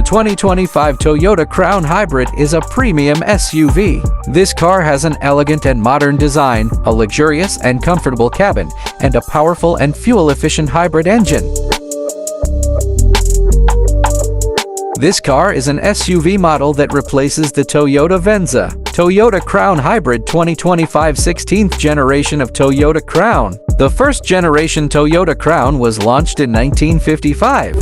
2025 Toyota Crown Hybrid is a premium SUV. This car has an elegant and modern design, a luxurious and comfortable cabin, and a powerful and fuel-efficient hybrid engine. This car is an SUV model that replaces the Toyota Venza. Toyota Crown Hybrid 2025 16th generation of Toyota Crown. The first generation Toyota Crown was launched in 1955.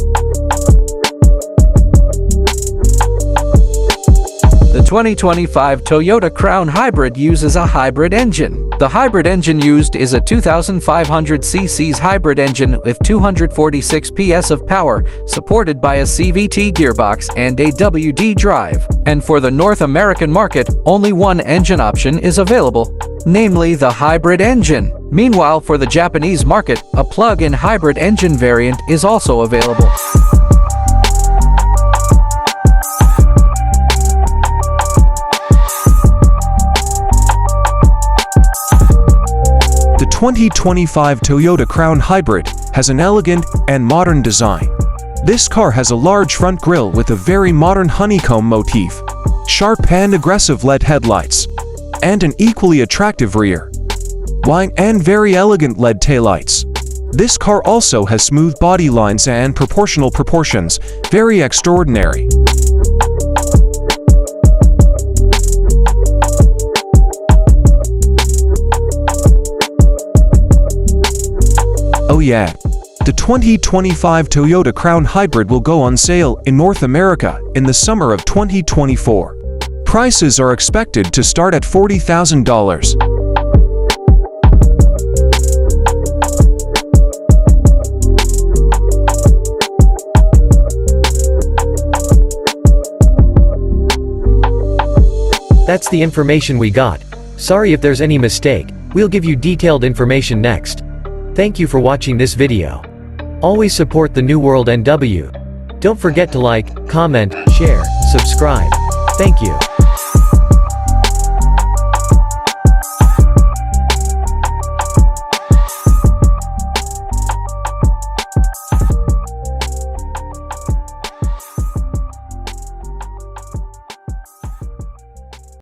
The 2025 Toyota Crown Hybrid uses a hybrid engine. The hybrid engine used is a 2,500 cc's hybrid engine with 246 PS of power, supported by a CVT gearbox and a WD drive. And for the North American market, only one engine option is available, namely the hybrid engine. Meanwhile, for the Japanese market, a plug-in hybrid engine variant is also available. The 2025 Toyota Crown Hybrid has an elegant and modern design. This car has a large front grille with a very modern honeycomb motif, sharp and aggressive LED headlights, and an equally attractive rear, wide and very elegant LED taillights. This car also has smooth body lines and proportional proportions, very extraordinary. Oh yeah, the 2025 Toyota Crown Hybrid will go on sale in North America in the summer of 2024. Prices are expected to start at $40,000. That's the information we got. Sorry if there's any mistake. We'll give you detailed information next. Thank you for watching this video. Always support the New World NW. Don't forget to like, comment, share, subscribe. Thank you.